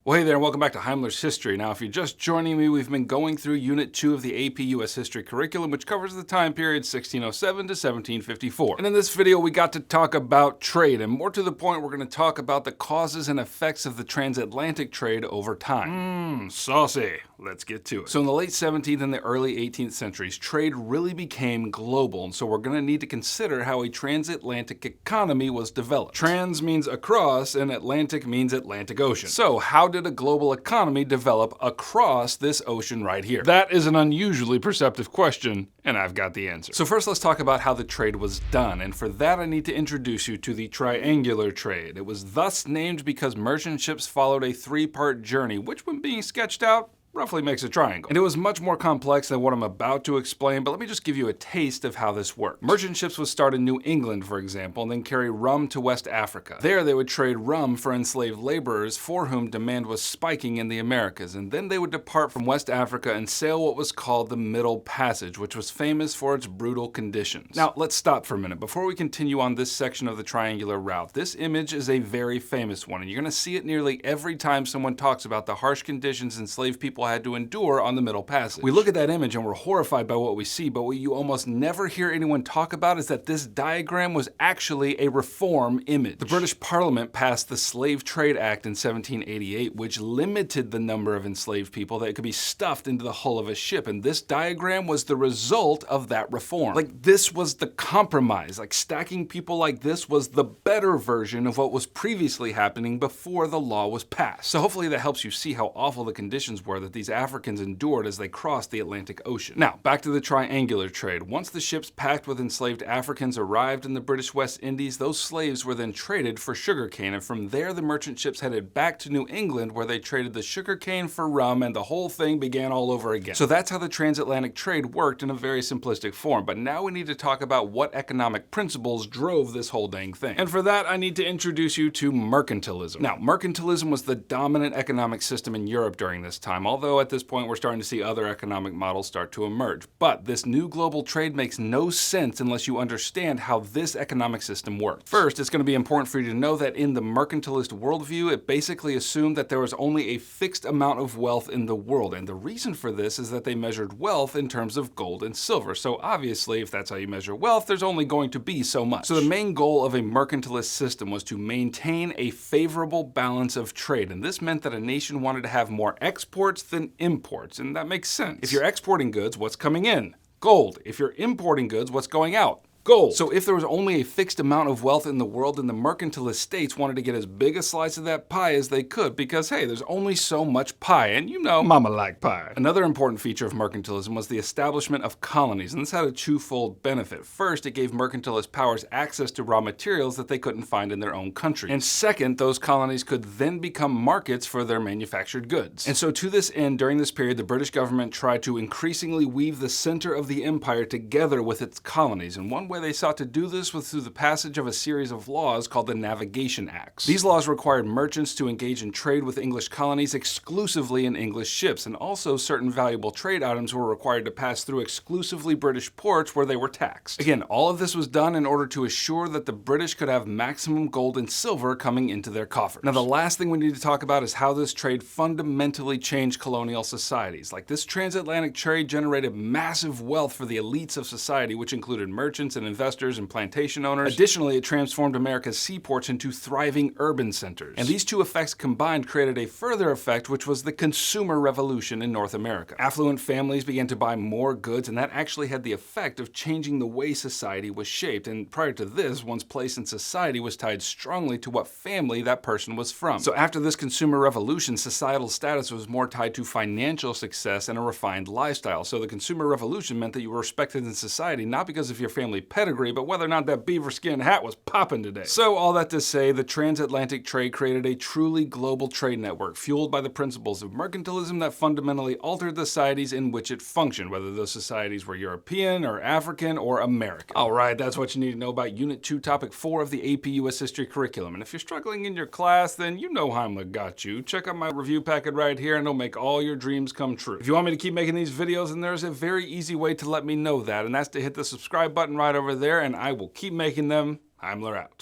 Well, hey there, and welcome back to Heimler's History. Now, if you're just joining me, we've been going through Unit 2 of the AP U.S. History curriculum, which covers the time period 1607 to 1754. And in this video, we got to talk about trade, and more to the point, we're going to talk about the causes and effects of the transatlantic trade over time. Saucy. Let's get to it. So in the late 17th and the early 18th centuries, trade really became global, and so we're going to need to consider how a transatlantic economy was developed. Trans means across, and Atlantic means Atlantic Ocean. So how did a global economy develop across this ocean right here? That is an unusually perceptive question, and I've got the answer. So first, let's talk about how the trade was done, and for that I need to introduce you to the triangular trade. It was thus named because merchant ships followed a three-part journey, which when being sketched out, roughly makes a triangle. And it was much more complex than what I'm about to explain, but let me just give you a taste of how this worked. Merchant ships would start in New England, for example, and then carry rum to West Africa. There they would trade rum for enslaved laborers for whom demand was spiking in the Americas, and then they would depart from West Africa and sail what was called the Middle Passage, which was famous for its brutal conditions. Now, let's stop for a minute. Before we continue on this section of the triangular route, this image is a very famous one, and you're going to see it nearly every time someone talks about the harsh conditions enslaved people had to endure on the Middle Passage. We look at that image and we're horrified by what we see, but what you almost never hear anyone talk about is that this diagram was actually a reform image. The British Parliament passed the Slave Trade Act in 1788, which limited the number of enslaved people that could be stuffed into the hull of a ship, and this diagram was the result of that reform. Like, this was the compromise. Like, stacking people like this was the better version of what was previously happening before the law was passed. So hopefully that helps you see how awful the conditions were that these Africans endured as they crossed the Atlantic Ocean. Now, back to the triangular trade. Once the ships packed with enslaved Africans arrived in the British West Indies, those slaves were then traded for sugarcane, and from there the merchant ships headed back to New England where they traded the sugarcane for rum, and the whole thing began all over again. So that's how the transatlantic trade worked in a very simplistic form, but now we need to talk about what economic principles drove this whole dang thing. And for that, I need to introduce you to mercantilism. Now, mercantilism was the dominant economic system in Europe during this time, although at this point we're starting to see other economic models start to emerge. But this new global trade makes no sense unless you understand how this economic system works. First, it's going to be important for you to know that in the mercantilist worldview, it basically assumed that there was only a fixed amount of wealth in the world, and the reason for this is that they measured wealth in terms of gold and silver. So obviously, if that's how you measure wealth, there's only going to be so much. So the main goal of a mercantilist system was to maintain a favorable balance of trade, and this meant that a nation wanted to have more exports than imports, and that makes sense. If you're exporting goods, what's coming in? Gold. If you're importing goods, what's going out? Gold. So if there was only a fixed amount of wealth in the world, then the mercantilist states wanted to get as big a slice of that pie as they could because, hey, there's only so much pie, and you know, mama like pie. Another important feature of mercantilism was the establishment of colonies, and this had a twofold benefit. First, it gave mercantilist powers access to raw materials that they couldn't find in their own country. And second, those colonies could then become markets for their manufactured goods. And so to this end, during this period, the British government tried to increasingly weave the center of the empire together with its colonies, and one way they sought to do this was through the passage of a series of laws called the Navigation Acts. These laws required merchants to engage in trade with English colonies exclusively in English ships, and also certain valuable trade items were required to pass through exclusively British ports where they were taxed. Again, all of this was done in order to assure that the British could have maximum gold and silver coming into their coffers. Now, the last thing we need to talk about is how this trade fundamentally changed colonial societies. Like, this transatlantic trade generated massive wealth for the elites of society, which included merchants and investors and plantation owners. Additionally, it transformed America's seaports into thriving urban centers. And these two effects combined created a further effect, which was the consumer revolution in North America. Affluent families began to buy more goods, and that actually had the effect of changing the way society was shaped. And prior to this, one's place in society was tied strongly to what family that person was from. So after this consumer revolution, societal status was more tied to financial success and a refined lifestyle. So the consumer revolution meant that you were respected in society not because of your family pedigree, but whether or not that beaver skin hat was popping today. So all that to say, the transatlantic trade created a truly global trade network fueled by the principles of mercantilism that fundamentally altered the societies in which it functioned, whether those societies were European or African or American. All right, that's what you need to know about Unit 2, Topic 4 of the AP U.S. History curriculum. And if you're struggling in your class, then you know Heimler got you. Check out my review packet right here and it'll make all your dreams come true. If you want me to keep making these videos, then there's a very easy way to let me know that, and that's to hit the subscribe button right over there, and I will keep making them. Heimler out.